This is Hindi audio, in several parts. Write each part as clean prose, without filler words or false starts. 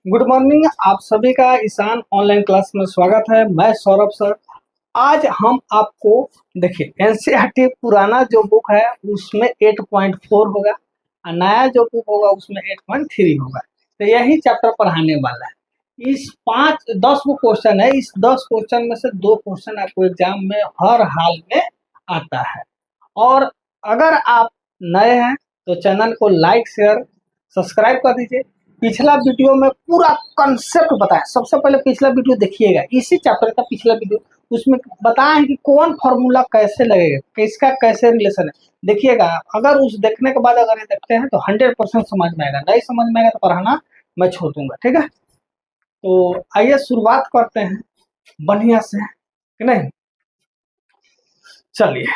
Good morning. आप सभी का ईशान ऑनलाइन क्लास में स्वागत है। मैं सौरभ सर। आज हम आपको देखिए एनसीईआरटी पुराना जो बुक है उसमें 8.4 होगा और नया जो बुक होगा उसमें 8.3 होगा। तो यही चैप्टर पढ़ाने वाला है। इस 5-10 वो क्वेश्चन है। इस 10 क्वेश्चन में से 2 क्वेश्चन आपको एग्जाम में हर हाल में आता है। और अगर आप नए हैं तो चैनल को लाइक शेयर सब्सक्राइब कर दीजिए। पिछला वीडियो में पूरा कंसेप्ट बताया। सबसे पहले पिछला वीडियो देखिएगा, इसी चैप्टर का पिछला वीडियो, उसमें बताया है कि कौन फॉर्मूला कैसे लगेगा, किसका कैसे रिलेशन है। देखिएगा, अगर उस देखने के बाद अगर ये देखते हैं तो 100% समझ में आएगा। नहीं समझ में आएगा तो पढ़ाना मैं छोड़ दूंगा, ठीक है। तो आइए शुरुआत करते हैं बढ़िया से, कि नहीं। चलिए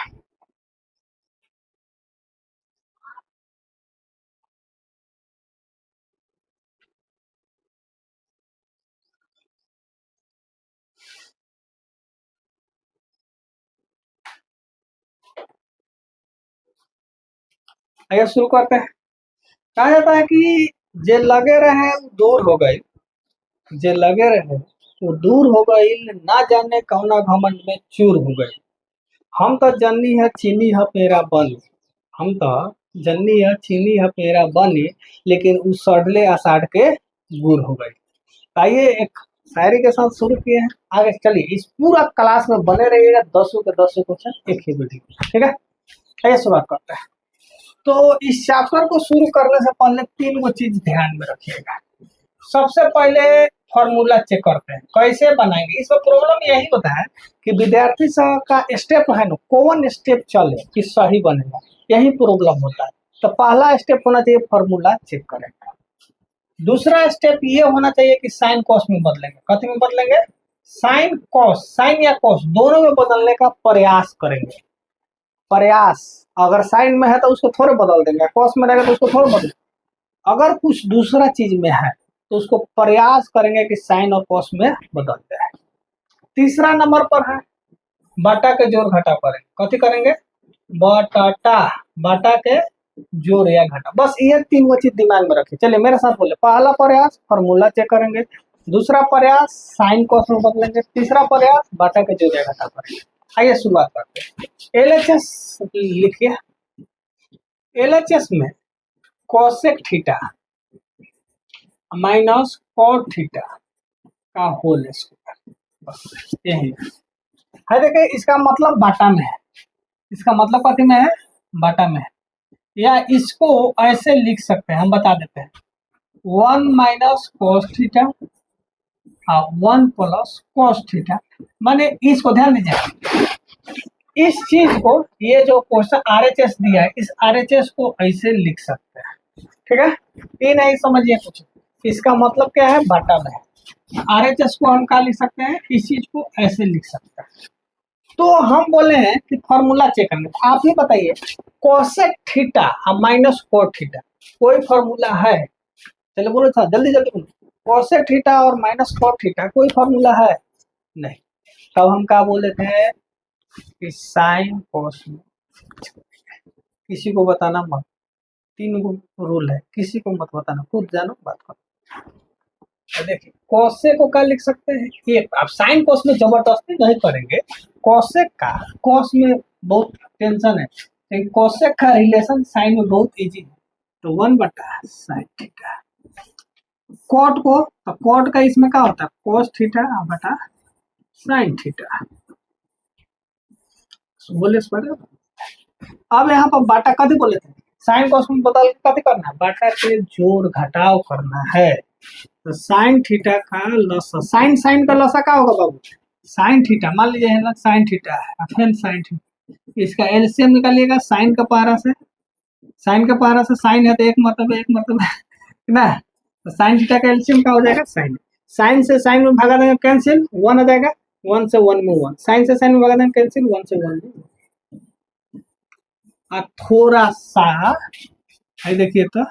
आइए शुरू करते हैं। कहा जाता है कि जे लगे रहे वो दूर हो गई, जे लगे रहे वो दूर हो गई, ना जाने कौना घमंड में चूर हो गई। हम तो जन्नी है चीनी है पेरा बनी, हम तो जन्नी है चीनी है पेरा बनी, लेकिन उस सड़ले आषाढ़ के गुर हो गई। आइए एक शायरी के साथ शुरू किए हैं। आगे चलिए, इस पूरा क्लास में बने रहिएगा। 10 के 10 क्वेश्चन एक ही वीडियो, ठीक है। आइए शुरुआत करते हैं। तो इस चैप्टर को शुरू करने से पहले 3 गो चीज ध्यान में रखिएगा। सबसे पहले फॉर्मूला चेक करते हैं कैसे बनाएंगे। इसमें प्रॉब्लम यही होता है कि विद्यार्थी का स्टेप है ना, कौन स्टेप चले कि सही बनेगा, यही प्रॉब्लम होता है। तो पहला स्टेप होना चाहिए फॉर्मूला चेक करेंगे। दूसरा स्टेप ये होना चाहिए कि साइन कॉस में बदलेंगे। कथी में बदलेंगे? साइन कॉस, साइन या कॉस दोनों में बदलने का प्रयास करेंगे। प्रयास, अगर साइन में है तो उसको थोड़े बदल देंगे, कॉस में रहेगा तो उसको थोड़े बदल। अगर कुछ दूसरा चीज में है तो उसको प्रयास करेंगे कि साइन और कॉस में बदलते हैं। तीसरा नंबर पर है बाटा के जोड़ घटा करेंगे। कथी करेंगे? बटाटा, बाटा के जोड़ या घटा। बस ये 3 वो चीज दिमाग में रखिए। चलिए मेरे साथ बोले। पहला प्रयास फॉर्मूला चेक करेंगे, दूसरा प्रयास साइन कॉस में बदलेंगे, तीसरा प्रयास बाटा के जोड़ या घटा करेंगे। आइए शुरुआत करते हैं। एलएचएस लिखिए। एलएचएस में cosec theta minus cot theta का होल स्क्वायर, बस यही है। देखिए इसका मतलब बाटा में है, इसका मतलब कथी में है? बाटा में है। या इसको ऐसे लिख सकते हैं, हम बता देते हैं। 1 माइनस कॉस थीटा और 1 प्लस कॉस थीटा। माने इसको ध्यान दीजिए, इस चीज को, ये जो क्वेश्चन आरएचएस दिया है, इस आरएचएस को ऐसे लिख सकते हैं, ठीक है। ये नहीं समझिए कुछ, इसका मतलब क्या है? बाटा में है। आरएचएस को हम क्या लिख सकते हैं? इस चीज को ऐसे लिख सकते हैं। तो हम बोले हैं कि फॉर्मूला चेक करना। तो आप ही बताइए, कोसेक थीटा और माइनस कोट थीटा कोई फॉर्मूला है? चलो बोलो था, जल्दी जल्दी बोलो। कोसेक थीटा और माइनस कोट थीटा कोई फॉर्मूला है? नहीं। तब हम क्या बोले थे कि साइन कोस में, किसी को बताना मत। 3 गो रूल है, किसी को मत बताना, खुद जानो बात करो। देखिए कोसे को क्या लिख सकते हैं? एक, आप साइन कोस में जबरदस्ती नहीं करेंगे। कोसेक का, कोस में बहुत टेंशन है, लेकिन कोसेक का रिलेशन साइन में बहुत इजी है। तो 1 बटा साइन थीटा। कॉट को, तो कॉट का इसमें क्या होता है? कोस थीटा बटा साइन थीटा। बोले इस पर। अब यहाँ पर बाटा कथी बोले थे? साइन कॉस में बदल के कथी करना है? बाटा के जोड़ घटाव करना है। तो साइन थीटा का लसा, साइन साइन का लसा क्या होगा बाबू? Sine theta. मान लीजिए है ना, साइन थीटा है, फिर साइन थीटा, इसका एलसीएम निकालिएगा साइन का पारा से। साइन का पारा से साइन है तो एक मतलब है ना। तो साइन थीटा का एलसीएम क्या हो जाएगा? साइन। साइन से साइन में भागा देंगे कैंसिल, 1 आ जाएगा। 1 से 1 में 1, साइन से साइन में भागा देंगे कैंसिल, 1 से 1 में। और थोड़ा सा है, देखिए तो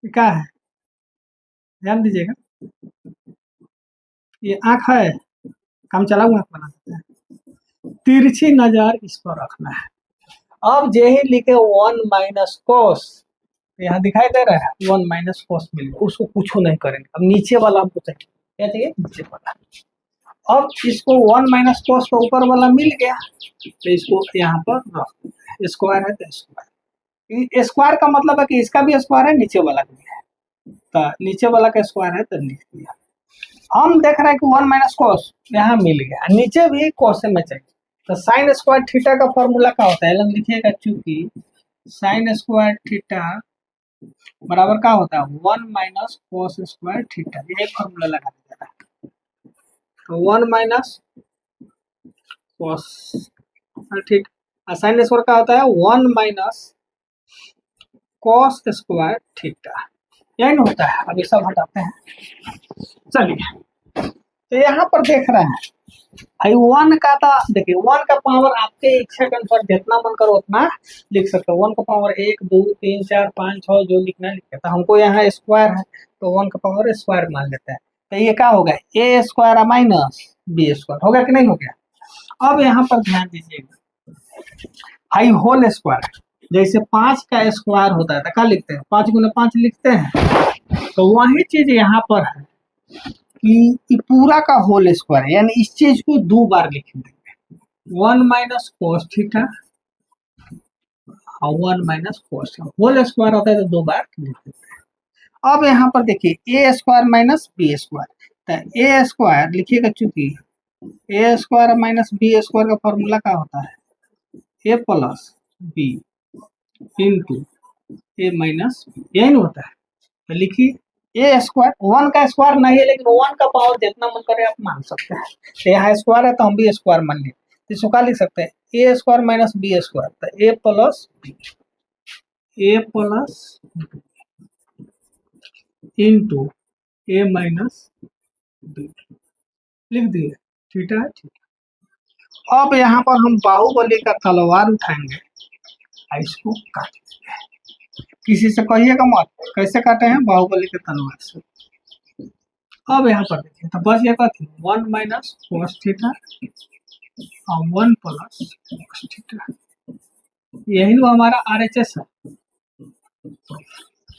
क्या है, ध्यान दीजिएगा। ये आंख है, काम चलाऊ आंख बना देते हैं। तिरछी नजर इस पर रखना है। अब यही लिखे 1 माइनस कोस, यहाँ दिखाई दे रहा है 1 माइनस कॉस मिल गया, उसको कुछ नहीं करेंगे। अब नीचे वाला हमको चाहिए, क्या चाहिए? नीचे वाला। अब इसको 1 माइनस कॉस का ऊपर वाला मिल गया, तो इसको यहाँ पर रख दें। स्क्वायर है तो स्क्वायर, स्क्वायर का मतलब है कि इसका भी स्क्वायर है, नीचे वाला भी है, तो नीचे वाला का स्क्वायर है तो लिख दिया। हम देख रहे हैं कि 1 माइनस कॉस यहाँ मिल गया, नीचे भी कॉस में चाहिए, तो साइन स्क्वायर थीटा का फॉर्मूला क्या होता है? लिखिएगा, चूंकि साइन स्क्वायर थीटा बराबर क्या होता है? 1 माइनस कॉस स्क्वायर थीटा, ये फॉर्मूला लगा दिया। तो 1 minus cos theta, sine square क्या होता है? 1 माइनस कॉस स्क्वायर थीटा, यही होता है। अब ये सब हटाते हैं, चलिए। तो यहाँ पर देख रहे हैं भाई 1 का था, देखिए 1 का पावर आपके इच्छा के अनुसार जितना मन करो उतना लिख सकते हो। 1 का पावर 1 2 3 4 5 6 जो लिखना है लिखते हैं। तो हमको यहाँ स्क्वायर है तो 1 का पावर स्क्वायर मान लेते हैं। तो ये क्या होगा? ए स्क्वायर माइनस बी स्क्वायर, होगा कि नहीं हो गया? अब यहाँ पर ध्यान दीजिएगा, भाई होल स्क्वायर, जैसे 5 का स्क्वायर होता है तो क्या लिखते हैं? 5 गुना 5 लिखते हैं। तो वही चीज यहाँ पर है कि पूरा का होल स्क्वायर है, यानी इस चीज को 2 बार लिख देंगे। 1 माइनस कॉस थीटा और 1 माइनस कॉस, होल स्क्वायर होता है तो 2 बार लिख देते हैं। अब यहाँ पर देखिए ए स्क्वायर माइनस बी स्क्वायर, तो ए स्क्वायर लिखिएगा, चूंकि ए स्क्वायर माइनस बी स्क्वायर का फॉर्मूला क्या होता है? A plus B into a minus, यही नहीं होता है? तो लिखिए ए स्क्वायर, 1 का स्क्वायर नहीं है लेकिन 1 का पावर जितना मन करे आप मान सकते हैं। तो यहाँ स्क्वायर है तो हम भी स्क्वायर मान लें, तो इसको क्या लिख सकते हैं? A square minus b square, तो a plus into a minus B लिख दिए, ठीक है? ठीक। अब यहाँ पर हम बाहुबली का तलवार उठाएंगे, इसको काटेंगे। किसी से कहिएगा मत कैसे काटे हैं, बाहुबली के तलवार से। अब यहाँ पर देखिए, तो बस ये कथी 1 माइनस कॉस थीटा और 1 प्लस कॉस थीटा, यही तो हमारा RHS है।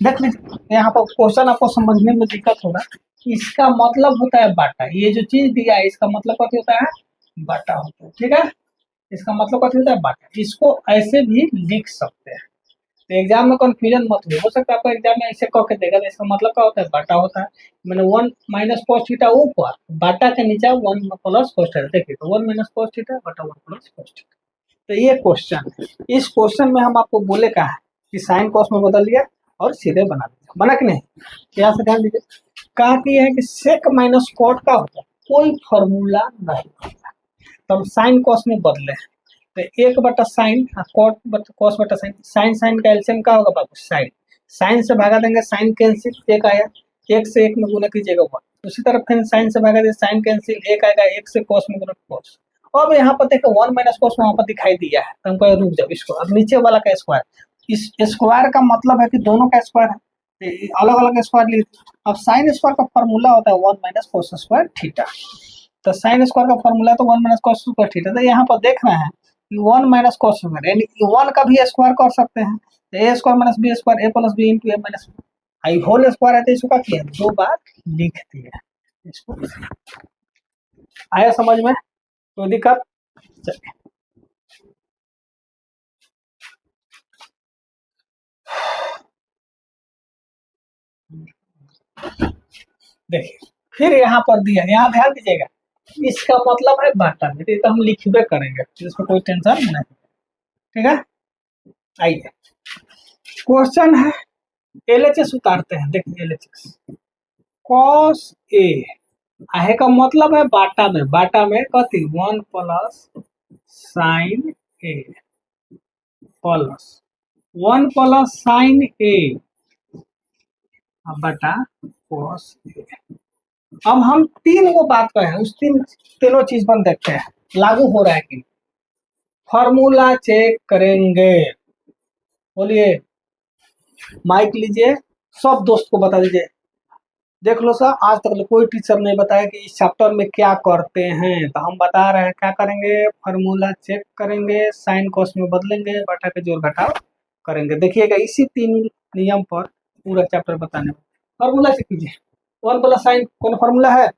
देख लीजिए यहाँ पर क्वेश्चन आपको समझने में दिक्कत होगा, इसका मतलब होता है बाटा। ये जो चीज दिया है इसका मतलब क्या होता है? बाटा होता है, ठीक है? इसका मतलब क्या होता है? बाटा। इसको ऐसे भी लिख सकते हैं, तो एग्जाम में कंफ्यूजन मत हो सकता है आपको एग्जाम में ऐसे कह के देगा, तो इसका मतलब क्या होता है? बाटा होता है। मैंने 1 माइनस कॉस थीटा ऊपर, बाटा के नीचे 1 प्लस कॉस थीटा, देखिए तो 1 माइनस कॉस थीटा बटा 1 प्लस कॉस थीटा। तो ये क्वेश्चन है, इस क्वेश्चन में हम आपको बोले का है कि साइन कॉस में बदल दिया और सीधे बना दिया, बना कि नहीं? यहाँ से ध्यान दीजिए, कहा कि है कि सेक माइनस कॉट का होता है, कोई फॉर्मूला नहीं होता, तो हम साइन कॉस में बदले। तो 1 बटा साइन कॉट बटा कॉस बटा साइन, साइन साइन का एलसीएम क्या होगा बाबू? साइन। साइन से भागा देंगे, साइन कैंसिल, 1 आया, 1 से 1 में गुना कीजिएगा 1। उसी तरह फिर साइन से भागा दे, साइन कैंसिल, 1 आएगा, 1 से कॉस में गुना कॉस। अब यहाँ पर देखो 1 माइनस कॉस वहां पर दिखाई दिया है, तो हमको रुक जाओ इसको। अब नीचे वाला का स्क्वायर, इस स्क्वायर का मतलब है कि दोनों का स्क्वायर है, अलग अलग स्क्वायर लिख। अब साइन स्क्वायर का फॉर्मूला होता है 1 माइनस कॉस स्क्वायर थीटा, तो साइन स्क्वायर का फॉर्मूला तो 1 माइनस कॉस स्क्वायर थीटा। तो यहाँ पर देख रहे हैं 1 माइनस कॉस स्क्वायर, यानी 1 का भी स्क्वायर कर सकते हैं, तो a square minus b square, A plus B into a minus I whole square है, तो इसको क्या किया? 2 बार लिख दिया इसको। आया समझ में? तो दिक्कत? चलिए देखिए, फिर यहाँ पर दिया, यहाँ ध्यान दीजिएगा, इसका मतलब है बाटा में, तो हम लिखबे करेंगे, इसमें कोई टेंशन नहीं, ठीक है? आइए क्वेश्चन है, LHS उतारते हैं। देखिए LHS कॉस ए आहे का मतलब है बाटा में, बाटा में कथी 1 प्लस साइन ए प्लस 1 प्लस साइन ए बटा कॉस ए। अब हम 3 को बात कर रहे हैं, उस तीनों चीज पर देखते हैं लागू हो रहा है कि। फॉर्मूला चेक करेंगे, बोलिए, माइक लीजिए, सब दोस्त को बता दीजिए। देख लो सर, आज तक कोई टीचर नहीं बताया कि इस चैप्टर में क्या करते हैं, तो हम बता रहे हैं क्या करेंगे। फार्मूला चेक करेंगे, साइन कॉस में बदलेंगे, बटा के जोड़ घटाव करेंगे। देखिएगा इसी 3 नियम पर पूरा चैप्टर बताने में। फॉर्मूला से कीजिए। 1 प्लस साइन कौन फॉर्मूला है,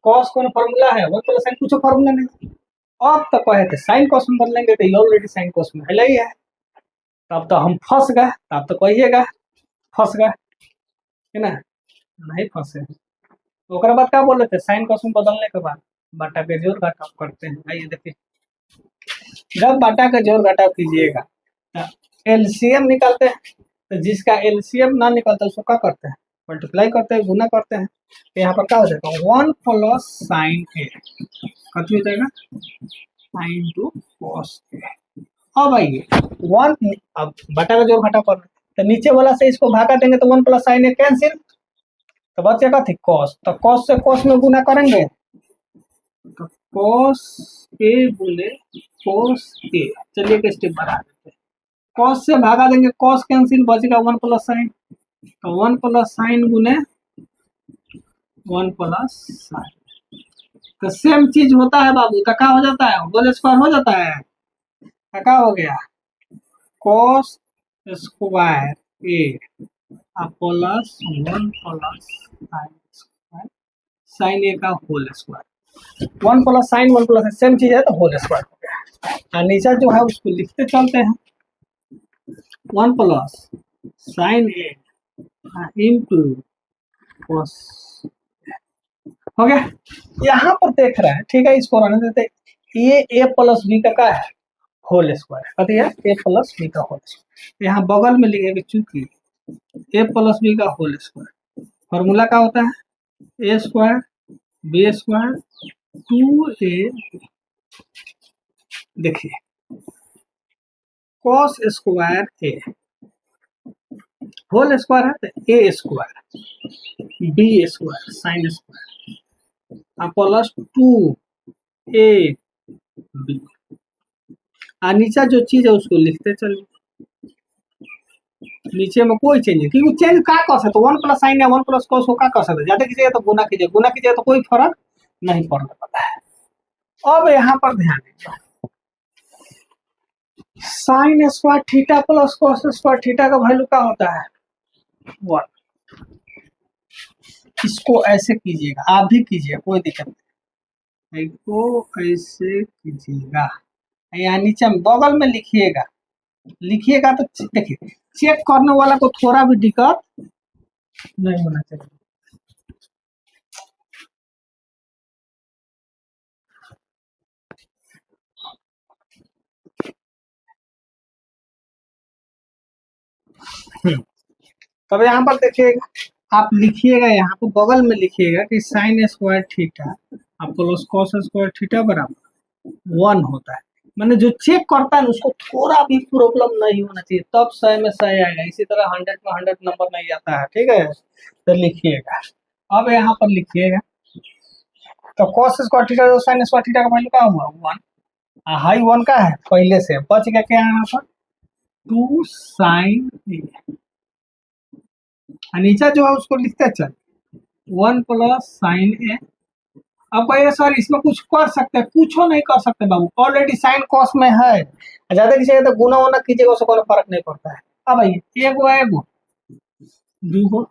कॉस कौन फॉर्मूला है, 1 प्लस साइन कुछ फॉर्मूला नहीं। अब तो कहे थे साइन कॉस में बदलेंगे तो ऑलरेडी साइन कॉस में है ही है, तब तो हम फंस गए। तब तो कहिएगा फंस गए, है ना, नहीं फंसे। तो ओकरा बाद क्या बोले थे, साइन कॉस में बदलने के बाद बाटा के जोड़ घटाव करते हैं। आइए देखिए, जब बाटा का जोड़ घटाव कीजिएगा तो एलसीएम निकालते हैं, तो जिसका एलसीएम ना निकलता उसको क्या करते हैं, मल्टीप्लाई करते हैं, गुना करते हैं। तो यहाँ पर क्या हो जाएगा, 1 प्लस साइन ए कथी हो जाएगा, साइन टू कॉस ए। अब आइए 1, अब बटा का जोड़ घटा कर, तो नीचे वाला से इसको भागा देंगे तो 1 प्लस साइन ए कैंसिल, तो बचेगा थी कॉस, तो कॉस से कॉस में गुना करेंगे तो कॉस ए गुने कॉस ए। चलिए एक स्टेप बढ़ा देते हैं, कॉस से भागा देंगे, कॉस कैंसिल, बचेगा 1 प्लस साइन, तो 1 प्लस साइन गुने 1 प्लस साइन। तो सेम चीज होता है बाबू, तो क्या हो जाता है, होल स्क्वायर हो जाता है। क्या हो गया, cos square A plus 1 plus sine A का whole square. 1 plus sine 1 plus same चीज है तो होल स्क्वायर हो गया। और नीचे जो है उसको लिखते चलते हैं, 1 प्लस साइन ए इंटू कॉस हो गया। यहाँ पर देख रहे हैं, ठीक है, इसको रहने देते, ये ए प्लस बी का क्या है, होल स्क्वायर, कथी है, ए प्लस बी का होल स्क्वायर। यहाँ बगल में लिखेंगे चूंकि ए प्लस बी का होल स्क्वायर, फॉर्मूला क्या होता है, a square b square 2a। देखिए cos square a whole square है तो a square b square sine square plus 2a b. नीचे जो चीज है उसको लिखते चलिए, नीचे में कोई चेंज नहीं, क्योंकि चेंज क्या कर सकते, 1 प्लस साइन या 1 प्लस कॉस को क्या कर सकते, ज्यादा कीजिएगा तो गुना कीजिए, गुना कीजिएगा तो कोई फर्क नहीं पड़ने वाला है। अब यहाँ पर ध्यान दीजिए, sign square theta plus cos square theta का वैल्यू क्या होता है, 1। इसको ऐसे कीजिएगा, आप भी कीजिए, कोई दिक्कत नहीं, इसको ऐसे कीजिएगा, यहाँ नीचे में बगल में लिखिएगा, लिखिएगा तो देखिए चेक करने वाला को थोड़ा भी दिक्कत नहीं होना चाहिए। तब यहाँ पर देखिएगा, आप लिखिएगा यहाँ पर बगल में लिखिएगा कि sign square theta plus cos square theta बराबर 1 होता है। मैंने जो चेक करता है उसको थोड़ा भी प्रॉब्लम नहीं होना चाहिए, तब सही में सही आएगा। इसी तरह 100 में 100 नंबर नहीं आता है, ठीक है, तो लिखिएगा। अब यहाँ पर लिखिएगा तो कॉस स्क्वायर थीटा तो साइन स्क्वायर थीटा का वैल्यू क्या हुआ, 1। हाई 1 का है पहले से, बच गया क्या यहाँ पर 2 साइन ए, नीचे जो है उसको लिखते चल 1 प्लस साइन ए। अब कहिए सर इसमें कुछ कर सकते हैं, कुछ नहीं कर सकते बाबू, ऑलरेडी साइन कॉस में है, ज्यादा कीजिएगा तो गुना वुना कीजिएगा उससे कोई फर्क नहीं पड़ता है। अब आइए एगो एगो दूगो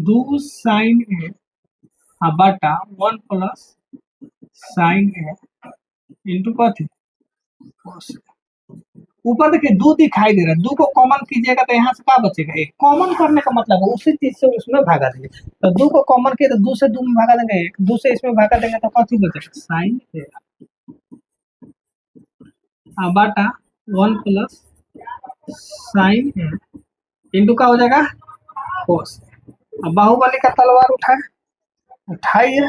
2 साइन ए बटा 1 प्लस साइन ए इंटू कथी कॉस। ऊपर देखिए 2 दिखाई दे रहा है, 2 को कॉमन कीजिएगा तो यहाँ से क्या बचेगा, एक कॉमन करने का मतलब है उसी चीज से उसमें भागा देंगे, तो 2 को कॉमन किए तो 2 से 2 में भागा देंगे, 2 से इसमें भागा देंगे तो कथी बचेगा साइन ए बटा 1 प्लस साइन ए इंटू का हो जाएगा कॉस। अब बाहुबली का तलवार उठाइए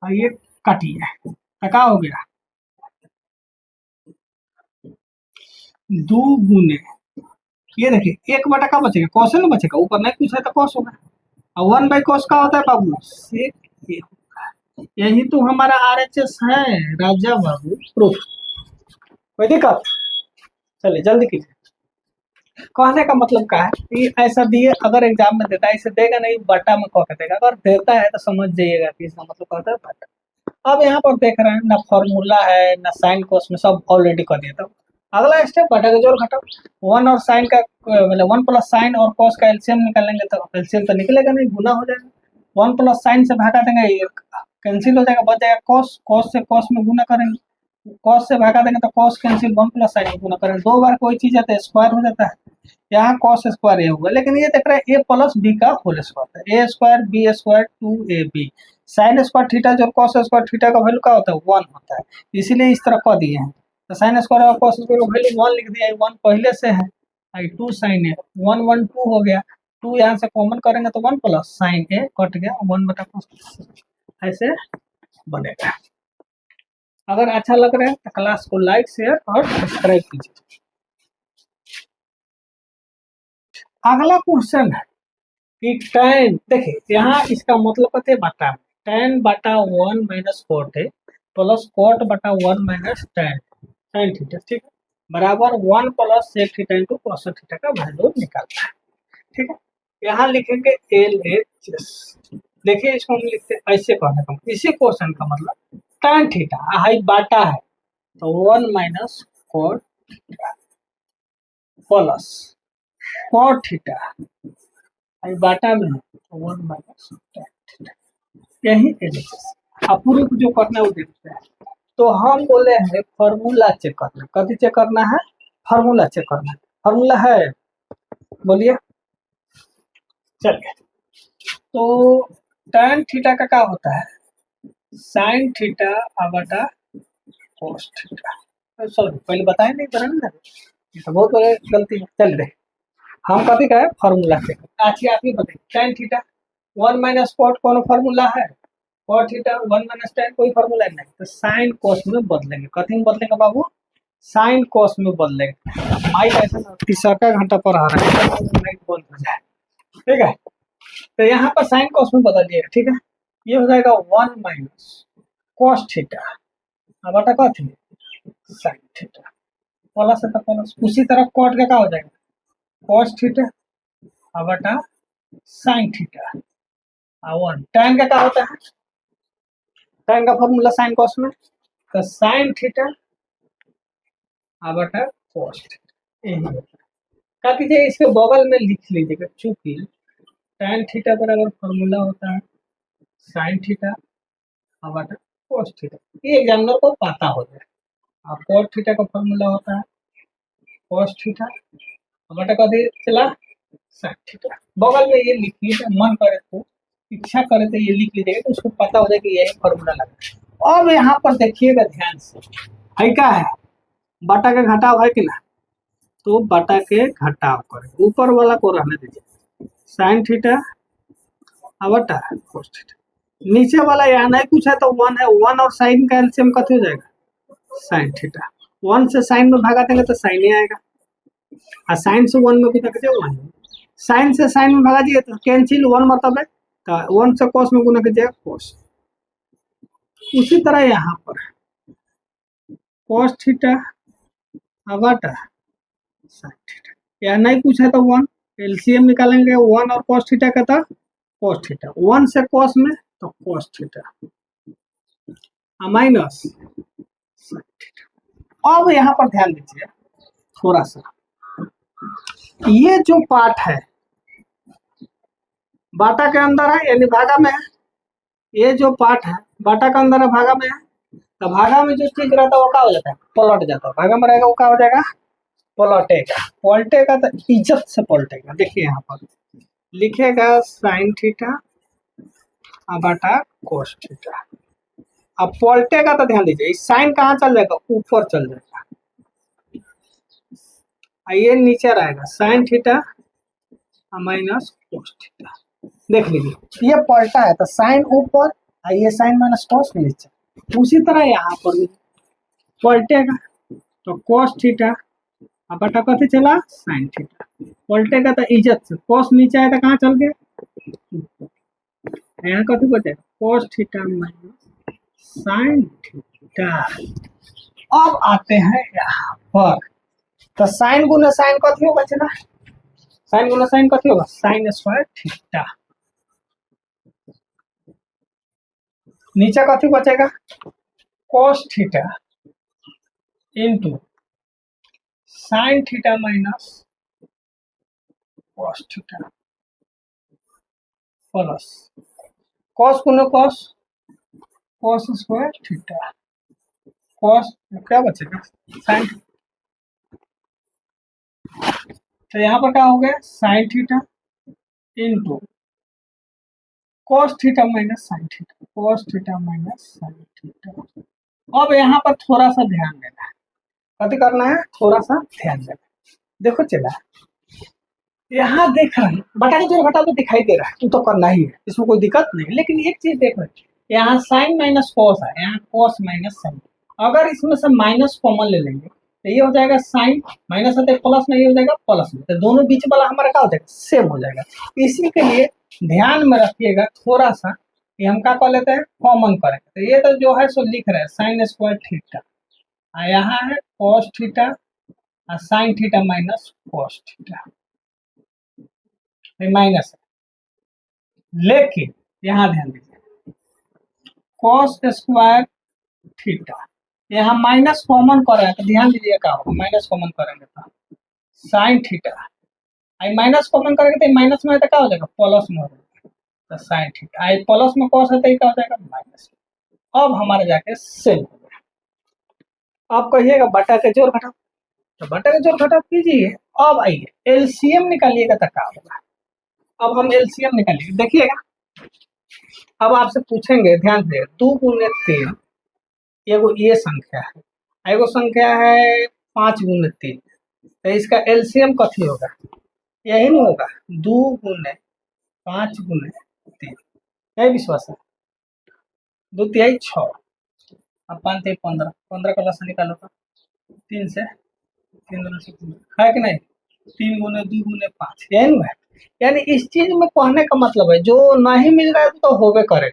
आइए काटिए, तो क्या हो गया 2 गुने, ये देखिए 1 बटा का बचेगा कॉस ना बचेगा, ऊपर नहीं कुछ है तो कॉस होगा, और 1 बाई कॉस का होता है बाबू सेक ए होगा। यही तो हमारा RHS है राजा बाबू प्रूफ, कोई दिक्कत, चलिए जल्दी कीजिए। कहने का मतलब क्या है कि ऐसा दिए, अगर एग्जाम में देता है, इसे देगा नहीं बटा में कह देगा, अगर देता है तो समझ जाइएगा कि इसका मतलब कहता है बटा। अब यहाँ पर देख रहे हैं ना फॉर्मूला है ना साइन कॉस में, सब ऑलरेडी कर दिया था, अगला स्टेप बटा का जोड़ घटाओ, 1 और साइन का मतलब 1 प्लस साइन और कॉस का एलसीएम निकालेंगे तो एलसीएम तो निकलेगा नहीं, गुना हो जाएगा। 1 प्लस साइन से भागा देंगे, ये कैंसिल हो जाएगा, बच जाएगा कॉस, कॉस से कॉस में गुना करेंगे, कॉस से भागा देंगे तो कॉस कैंसिल, 1 प्लस साइन में गुना करेंगे, 2 बार कोई चीज है तो स्क्वायर हो जाता है, यहाँ कॉस स्क्वायर ए होगा, लेकिन ये देख रहे हैं ए प्लस बी का होल स्क्वायर है, a square b square 2ab, sine square theta जो कॉस स्क्वायर थीटा का वैल्यू क्या होता है 1 होता है, इसीलिए इस तरह कह दिए हैं। तो साइन स्क्वायर और कॉस स्क्वायर का वैल्यू 1 लिख दिया, 1 पहले से है, 2 साइन ए, 1 1 2 हो गया, 2 यहाँ से कॉमन करेंगे तो 1 प्लस साइन ए कट गया, 1 बटा कॉस, ऐसे बनेगा। अगर अच्छा लग रहा है तो क्लास को लाइक शेयर और सब्सक्राइब कीजिए। अगला क्वेश्चन है कि tan, देखिए यहाँ इसका मतलब पता है बटा में, tan बटा 1 माइनस कॉट है प्लस कॉट बटा 1 माइनस tan sin थीटा, ठीक है, बराबर 1 plus sec theta into cos theta का वैल्यू निकालना है, ठीक है। यहाँ लिखेंगे LHS, देखिए इसको हम लिखते हैं ऐसे, कहने का इसी क्वेश्चन का मतलब tan थीटा हाई बाटा है तो 1 minus cot plus cot theta अभी बाटा में है तो 1 माइनस tan थीटा, यही LHS। अब पूरे को जो करना है वो देखते हैं। तो हम बोले हैं फॉर्मूला चेक करना, कभी चेक करना है, फॉर्मूला चेक करना है, फॉर्मूला है, बोलिए, चलिए। तो tan थीटा का क्या होता है, साइन थीटा बटा कॉस थीटा, सॉरी पहले बताए नहीं बना ना, ये तो बहुत बड़ी गलती है। चल रहे हम कभी का है फॉर्मूला चेक, आज आप ही बताइए, tan थीटा 1 माइनस कॉट कौन फॉर्मूला है, कॉट थीटा 1 माइनस tan कोई फॉर्मूला नहीं, तो साइन कॉस में बदलेंगे, कथी में बदलेंगे बाबू, साइन कॉस में बदलेंगे। माइक ऐसा तीसरा घंटा पर आ रहा है, लाइट बंद हो जाए, ठीक है। तो यहाँ पर साइन कॉस में बदल दिएगा, ठीक है, ये हो जाएगा 1 माइनस कॉस थीटा बटा कथी साइन थीटा, प्लस है तो प्लस, उसी तरह कॉट का क्या हो जाएगा कॉस थीटा बटा साइन थीटा, और tan का क्या होता है, tan का फॉर्मूला साइन कॉस में, तो साइन थीटा बटा कॉस थीटा, यही होता है। क्या कीजिए इसके बगल में लिख लीजिएगा, चूंकि tan थीटा बराबर फॉर्मूला होता है साइन थीटा बटा कॉस थीटा, ये एग्जामिनर को पता हो जाए। अब कॉस थीटा का फॉर्मूला होता है कॉस थीटा बटा का चला साइन थीटा, बगल में ये लिखिए, मन करे तो इच्छा करे तो ये लिख लीजिएगा, तो उसको पता हो जाए कि यही फॉर्मूला लगा। अब यहाँ पर देखिएगा ध्यान से, है क्या है, बटा का घटाव है कि ना, तो बटा के घटाव करें, ऊपर वाला को रहने दीजिए, साइन थीटा बटा कॉस थीटा, नीचे वाला यहाँ नहीं कुछ है तो 1 है, 1 और साइन का एलसीएम कथी हो जाएगा साइन थीटा, 1 से साइन में भागा देंगे तो साइन ही आएगा, और साइन से 1 में भी तक 1, साइन से साइन में भागा दिए तो कैंसिल, 1 मतलब है तो 1 से कॉस में गुना कीजिएगा कॉस, उसी तरह यहाँ पर कॉस थीटा बटा साइन थीटा, यह नहीं कुछ है तो 1, एलसीएम निकालेंगे 1 और कॉस थीटा का था कॉस थीटा, 1 से कॉस में तो cos theta minus sine theta. अब यहाँ पर ध्यान दीजिए थोड़ा सा, ये जो पार्ट है बाटा के अंदर है यानी भागा में है, ये जो पार्ट है बाटा के अंदर है भागा में है, तो भागा में जो चीज रहता है वो क्या हो जाता है पलट जाता है, भागा में रहेगा वो क्या हो जाएगा पलटेगा, पलटेगा तो इज्जत से पलटेगा, देखिए यहाँ पर लिखेगा साइन थीटा बटा कॉस थीटा, अब पलटेगा तो ध्यान दीजिए इस साइन कहाँ चल जाएगा ऊपर चल जाएगा, ये नीचे रहेगा sign theta minus cos theta, देख लीजिए ये पलटा है तो साइन ऊपर ये साइन माइनस कॉस नीचे, उसी तरह यहाँ पर भी पलटेगा तो कॉस थीटा बटा कथी चला साइन थीटा, पलटेगा तो इज्जत से कॉस नीचे आया तो कहाँ चल गया, यहाँ कथी बचेगा cos theta minus sine theta. अब आते हैं यहाँ पर, तो साइन गुना साइन कथी होगा चला, साइन गुना साइन कथी होगा साइन स्क्वायर थीटा, नीचे कथी बचेगा cos theta into sine theta minus cos theta plus cos गुना cos, cos square theta, cos क्या बचेगा साइन, तो यहाँ पर क्या हो गया sine theta into cos theta minus sine theta, cos theta minus sine theta. अब यहाँ पर थोड़ा सा ध्यान देना है, कथी करना है, थोड़ा सा ध्यान देना है। देखो चला यहाँ देख रहे हैं बटा के जो घटा तो दिखाई दे रहा है, तू तो करना ही है, इसमें कोई दिक्कत नहीं, लेकिन एक चीज देख रहे यहाँ साइन माइनस कॉस है, यहाँ कॉस माइनस साइन, अगर इसमें से माइनस कॉमन ले लेंगे तो ये हो जाएगा साइन, माइनस है तो प्लस में, ये हो जाएगा प्लस में, तो दोनों बीच वाला हमारा क्या हो जाएगा सेम हो जाएगा। इसी के लिए ध्यान में रखिएगा थोड़ा सा, ये हम क्या कर लेते हैं कॉमन करेंगे, तो ये तो जो है सो लिख रहे हैं साइन स्क्वायर थीटा, यहाँ है कॉस थीटा और sign theta minus cos theta minus है, लेकिन यहाँ ध्यान दीजिए कॉस स्क्वायर थीटा, यहाँ माइनस कॉमन कर रहे हैं तो ध्यान दीजिए क्या होगा, माइनस कॉमन करेंगे तो साइन थीटा, आई माइनस कॉमन करेंगे तो माइनस में तो क्या हो जाएगा प्लस में हो जाएगा, तो साइन थीटा, आई प्लस में कॉस है तो क्या हो जाएगा माइनस। अब हमारे जाके सेम हो गया। अब कहिएगा बटा के जोड़ घटाओ, तो बटा के जोड़ घटाओ कीजिए। अब आइए एलसीएम निकालिएगा तो क्या होगा, अब हम एलसीएम निकालिए, देखिएगा अब आपसे पूछेंगे ध्यान से, 2 गुने 3 एगो ये संख्या है, एगो संख्या है 5 गुने 3, तो इसका एलसीएम कथी होगा, यही नहीं होगा 2 गुने 5 गुने 3, यही विश्वास है, 2 तिहाई 6 अब 5 तिहाई 15, 15 का लसा निकालो तो 3 से 3 गुने से है कि नहीं, 3 गुने 2 गुने 5, यही नहीं है। यानी इस चीज में कहने का मतलब है जो नहीं मिल रहा है तो होवे करे,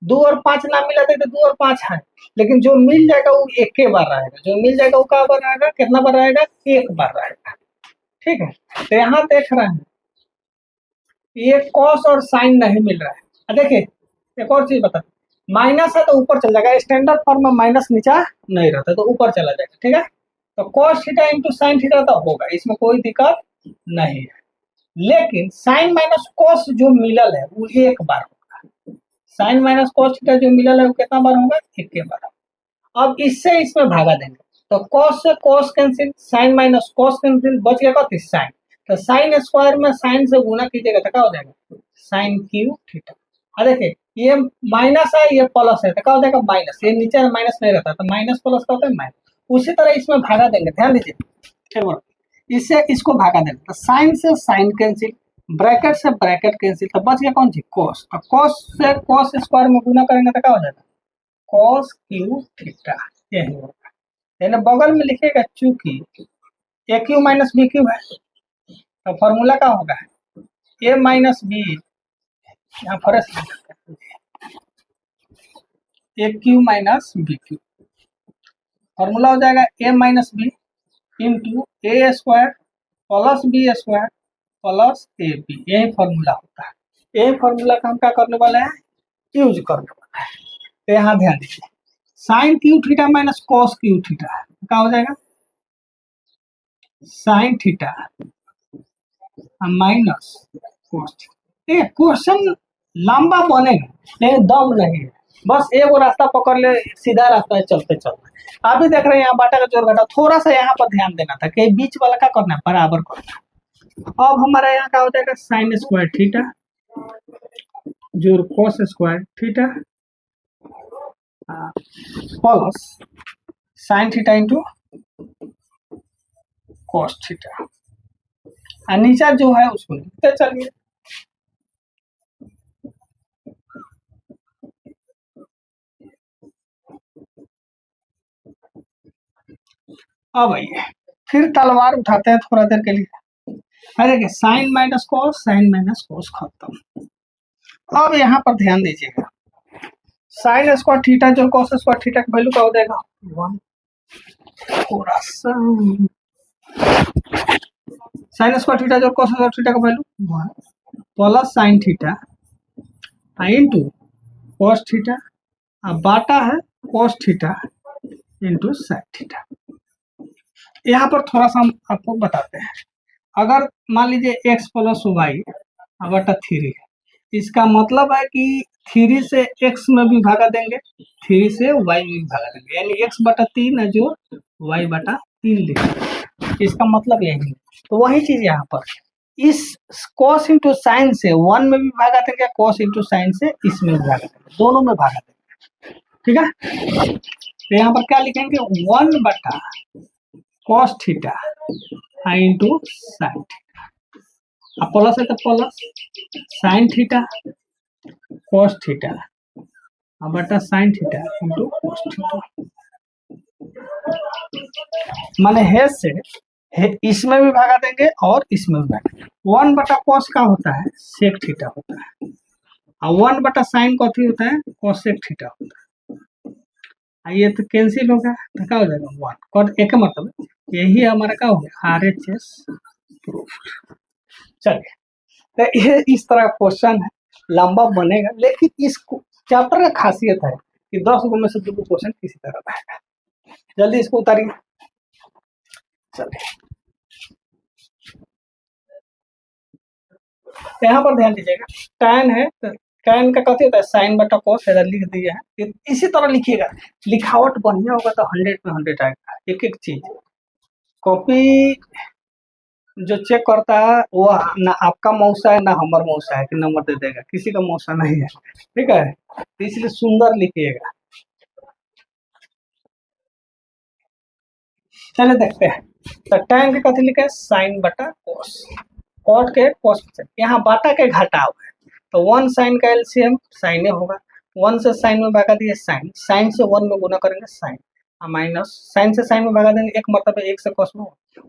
2 और 5 ना मिला तो 2 और 5 है, लेकिन जो मिल जाएगा वो एक के बार रहेगा, जो मिल जाएगा वो क्या बार रहेगा, कितना बार रहेगा, एक बार रहेगा। ठीक है, तो यहाँ देख रहे हैं ये कॉस और साइन नहीं मिल रहा है, देखिए एक और चीज बता, माइनस है तो ऊपर चल जाएगा, स्टैंडर्ड फॉर्म में माइनस नीचा नहीं रहता तो ऊपर चला जाएगा, ठीक है, तो cos theta into sine theta तो होगा, इसमें कोई दिक्कत नहीं है, लेकिन साइन माइनस कॉस जो मिलल है वो एक बार होगा, साइन माइनस कॉस थीटा जो मिलल है वो कितना बार होगा, एक के बार। अब इससे इसमें भागा देंगे तो कॉस से cos cancel, sine minus cos cancel, बच गया कथी साइन, तो साइन स्क्वायर में साइन से गुना कीजिएगा तो क्या हो जाएगा साइन क्यू थीटा। देखिए ये माइनस है ये प्लस है तो क्या हो जाएगा माइनस, ये नीचे माइनस नहीं रहता तो माइनस प्लस का होता है माइनस, उसी तरह इसमें भागा देंगे, ध्यान दीजिए इससे इसको भागा देंगे तो साइन से साइन कैंसिल, ब्रैकेट से ब्रैकेट कैंसिल, तो बच गया कौन सी कॉस, तो कॉस से कॉस स्क्वायर में गुना करेंगे तो क्या हो जाएगा कॉस क्यू थीटा, यही होगा, यानी बगल में लिखिएगा चूंकि ए क्यू माइनस बी क्यू है तो फॉर्मूला क्या होगा ए माइनस बी, यहाँ फर्क a cube minus b cube, formula हो जाएगा a minus b into a square plus b square plus a b, यही फॉर्मूला होता है, यही फॉर्मूला का हम क्या करने वाले हैं यूज करने वाला है। तो यहाँ ध्यान दीजिए sine cube theta minus cos cube theta क्या हो जाएगा sine theta minus cos theta. ये क्वेश्चन लंबा बनेगा लेकिन दम नहीं है, बस एक रास्ता पकड़ ले, सीधा रास्ता है चलते चलते। आप भी देख रहे हैं यहाँ बाटा का जोड़ घटा, थोड़ा सा यहाँ पर ध्यान देना था कि बीच वाला क्या करना है बराबर करना है। अब हमारा यहाँ क्या हो जाएगा साइन स्क्वायर थीटा जोड़ cos square theta plus sine theta into cos theta, और नीचा जो है उसको लिखते चलिए। अब आइए फिर तलवार उठाते हैं थोड़ा देर के लिए, अरे साइन माइनस कॉस खत्म। अब यहाँ पर ध्यान दीजिएगा साइन स्क्वायर थीटा जो कॉस स्क्वायर थीटा का वैल्यू क्या हो जाएगा 1, थोड़ा सा साइन स्क्वायर थीटा जो कॉस स्क्वायर थीटा का value 1 plus sine theta into cos theta, अब बाटा है cos theta into sine theta. यहाँ पर थोड़ा सा हम आपको बताते हैं। अगर मान लीजिए x प्लस वाई बटा 3, इसका मतलब है कि 3 से x में भी भागा देंगे, 3 से y में भी भागा देंगे, यानी x बटा 3 है जो y बटा 3 लिखेंगे। इसका मतलब यही है। तो वही चीज यहाँ पर इस cos इंटू साइन से 1 में भी भागा देंगे, cos इंटू साइन से इसमें भी भागा देंगे, दोनों में भागा देंगे। ठीक है, तो यहाँ पर क्या लिखेंगे 1 बटा cos theta into sine theta, अब प्लस है तो plus sine theta cos theta बटा sine theta into cos theta, माने है से इसमें भी भागा देंगे और इसमें भी भागा। 1 बटा cos का होता है सेक थीटा होता है, और 1 बटा साइन कथी होता है cosec थीटा होता है। ये तो कैंसिल होगा तो क्या हो जाएगा 1 कॉट, एक मतलब यही हमारा क्या हो गया RHS प्रूफ। चलिए, तो ये इस तरह का क्वेश्चन है, लंबा बनेगा, लेकिन इस चैप्टर का खासियत है कि 10 में से 2 क्वेश्चन किसी तरह रहेगा। जल्दी इसको उतारिए। चलिए, यहाँ पर ध्यान दीजिएगा, tan है तो tan का कथी होता है साइन बटा कॉस, लिख दिया है। इसी तरह लिखिएगा, लिखावट बढ़िया होगा तो 100 में 100 आएगा। एक एक चीज कॉपी जो चेक करता है वो ना आपका मौसा है ना हमारा मौसा है कि नंबर दे देगा, किसी का मौसा नहीं है। ठीक है, तो इसलिए सुंदर लिखिएगा। चलिए देखते हैं, तो tan के कथी लिखे साइन बटा कॉस, कॉट के कॉस, यहाँ बाटा के घटाव है तो 1 साइन का एलसीएम साइने होगा, 1 से साइन में भागा दिए साइन, साइन से 1 में गुना करेंगे साइन, माइनस साइन से साइन में भागा देंगे एक मतलब 1 से कॉस में,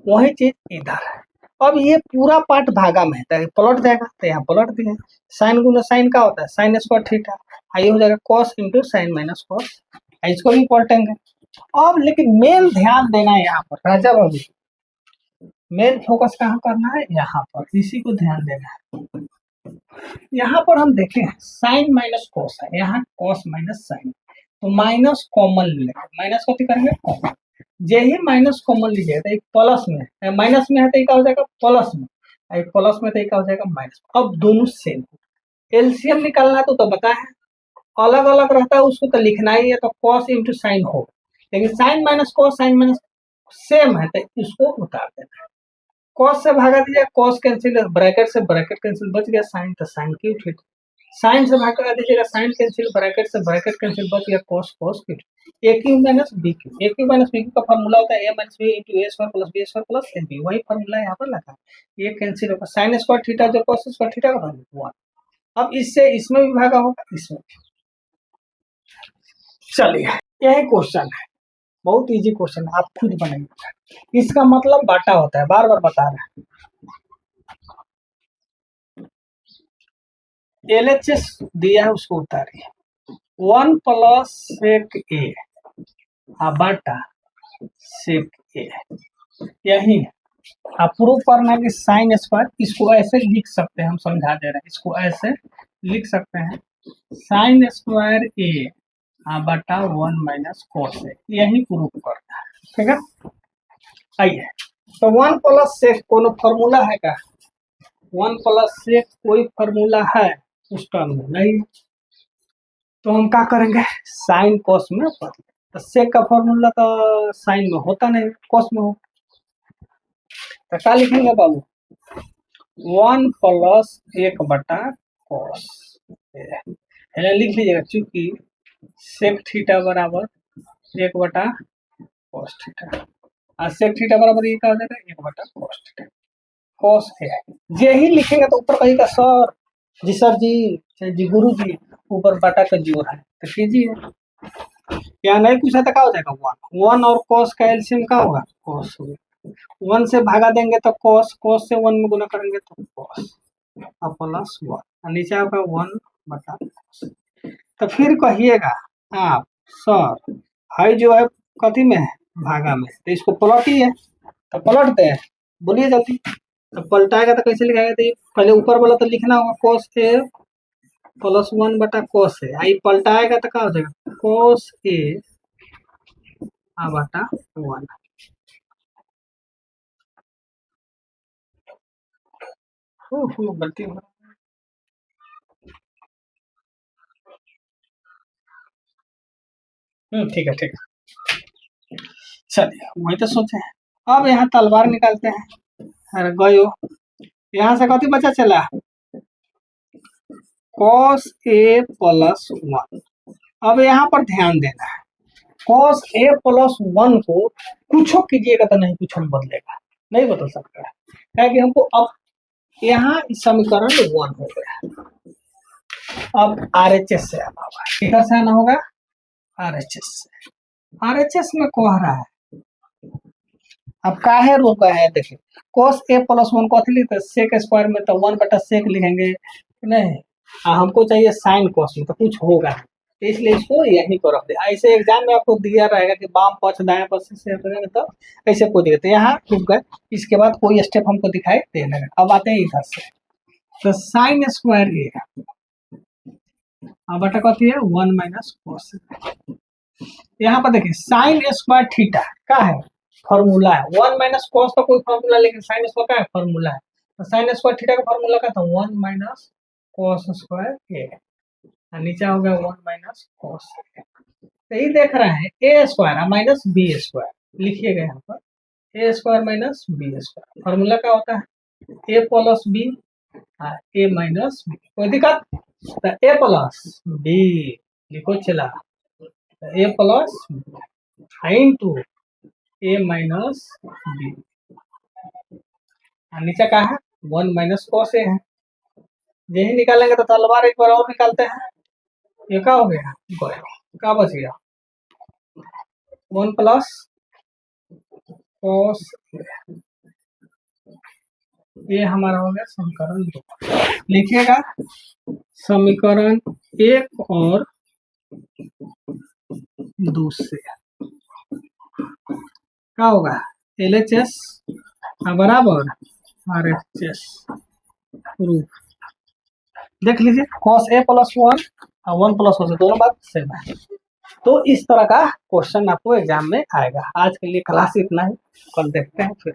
वही चीज इधर है। अब ये पूरा पार्ट भागा में है तो पलट जाएगा, तो यहाँ पलट दिए, साइन गुना साइन का होता है साइन स्क्वायर थीटा, ये हो जाएगा cos into sine minus cos, इसको भी पलटेंगे। अब लेकिन मेन ध्यान देना है यहाँ पर राजा बाबू, मेन फोकस कहाँ करना है यहाँ पर, इसी को ध्यान देना है। यहाँ पर हम देखें साइन माइनस कॉस है, यहाँ कॉस माइनस साइन, तो माइनस कॉमन लेंगे, माइनस कॉपी करेंगे कॉमन, यही माइनस कॉमन लीजिएगा तो एक प्लस में, माइनस में है तो क्या हो जाएगा प्लस में, एक प्लस में तो क्या हो जाएगा माइनस। अब दोनों सेम, एलसीएम निकालना है तो बता है, अलग अलग रहता है उसको तो लिखना ही है, तो कॉस इंटू साइन हो, लेकिन sine minus cos sine minus same है तो इसको उतार देना है। कॉस से भागा दीजिए, कॉस कैंसिल, ब्रैकेट से ब्रैकेट कैंसिल, बच गया साइन, तो साइन क्यूब थीटा, साइन से भागा दीजिएगा साइन कैंसिल, ब्रैकेट से ब्रैकेट कैंसिल, बच गया cos cos cube, a cube minus b cube, a cube minus b cube का फॉर्मूला होता है a minus b into a square plus b square plus a b, वही फॉर्मूला यहाँ पर लगा, ये कैंसिल होगा, साइन स्क्वायर थीटा जो कॉस स्क्वायर थीटा का वैल्यू 1। अब इससे इसमें भी भागा होगा इसमें। चलिए, यही क्वेश्चन है, बहुत इजी क्वेश्चन है, आप खुद बनाइए। इसका मतलब बाटा होता है, बार बार बता रहे हैं, LHS दिया है उसको उतारिए, 1 प्लस सेक ए बाटा सेक ए, यही है। आप प्रूफ करना है कि साइन स्क्वायर, इसको ऐसे लिख सकते हैं, हम समझा दे रहे हैं, इसको ऐसे लिख सकते हैं साइन स्क्वायर ए बटा 1 माइनस कॉस ए, यही प्रूफ करना है। ठीक है, आइए, तो 1 प्लस सेक कोनो फॉर्मूला है क्या, 1 प्लस सेक कोई फॉर्मूला है उस टर्म में नहीं, तो हम क्या करेंगे साइन कॉस में बदल, तो सेक का फॉर्मूला तो साइन में होता नहीं कॉस में हो, तो क्या लिखेंगे बाबू 1 प्लस 1 बटा कॉस, लिख लीजिएगा, चूंकि सेक थीटा बराबर 1 बटा कॉस थीटा, और सेक थीटा बराबर ये क्या हो जाएगा 1 बटा कॉस थीटा, कॉस है, यही लिखेंगे तो ऊपर कहेगा सर जी, सर जी गुरु जी ऊपर बटा का जोड़ है, तो कीजिए, यहाँ नहीं पूछा तो क्या हो जाएगा 1 और कॉस का एलसीएम क्या होगा कॉस होगा, 1 से भागा देंगे तो कॉस, कॉस से 1 में गुना करेंगे तो कॉस, अब प्लस 1 नीचे आपका 1 बटा कॉस, तो फिर कहिएगा आप सर हाई जो है कथी में है भागा में, तो इसको पलटी है, तो पलटते हैं, बोलिए जल्दी, तो पलटाएगा तो कैसे लिखाएगा, तो पहले ऊपर वाला तो लिखना होगा कॉस ए प्लस 1 बटा कॉस ए, आई पलटाएगा तो क्या हो जाएगा कॉस ए बटा 1, गलती हो। ठीक है ठीक है, चलिए वही तो सोचे हैं। अब यहाँ तलवार निकालते हैं। अरे गयो, यहाँ से कथी बचा चला, cos a प्लस वन। अब यहाँ पर ध्यान देना है, cos a प्लस वन को कुछ कीजिएगा तो नहीं कुछ बदलेगा, नहीं बदल सकता है, क्या कि हमको अब यहाँ समीकरण वन हो गया। अब RHS से आना होगा, किधर से आना होगा, RHS से। RHS में कह रहा है, अब काहे रोका है, देखिए cos a प्लस वन को अथी लिखते सेक स्क्वायर में तो वन बटा सेक लिखेंगे नहीं, हमको चाहिए साइन कॉस में, तो कुछ होगा तो इसलिए इसको यहीं पर रख दे। ऐसे एग्जाम में आपको दिया रहेगा कि बाम पक्ष दाएं पक्ष से करेंगे तो ऐसे पूछ देते, यहाँ रुक गए। इसके बाद कोई स्टेप हमको दिखाई दे लगा। अब आते हैं इधर से, तो साइन स्क्वायर ए बटा कथी है वन माइनस कॉस। यहाँ पर देखिए साइन स्क्वायर थीटा का है फॉर्मूला है, वन माइनस कॉस का कोई फॉर्मूला, लेकिन साइन स्क्वायर का है फॉर्मूला है। तो साइन स्क्वायर थीटा का फॉर्मूला का था वन माइनस कॉस स्क्वायर ए, नीचे हो गया वन माइनस कॉस। तो यही देख रहे हैं a square minus b square, लिखिएगा यहाँ पर a square minus b square. Formula क्या होता है a plus b a minus b, कोई दिक्कत, तो ए प्लस बी लिखो चला, a plus into a minus b, नीचे का है वन माइनस कॉस ए है। यही निकालेंगे तो तलवार एक बार और निकालते हैं, ये क्या हो गया क्या बच गया वन प्लस कॉस, ये हमारा हो गया समीकरण दो। लिखिएगा समीकरण एक और दूसरे क्या होगा LHS बराबर RHS प्रूफ। देख लीजिए cos a प्लस वन और वन प्लस वन से दोनों बात सेम है। तो इस तरह का क्वेश्चन आपको एग्जाम में आएगा। आज के लिए क्लास इतना ही, कल देखते हैं फिर।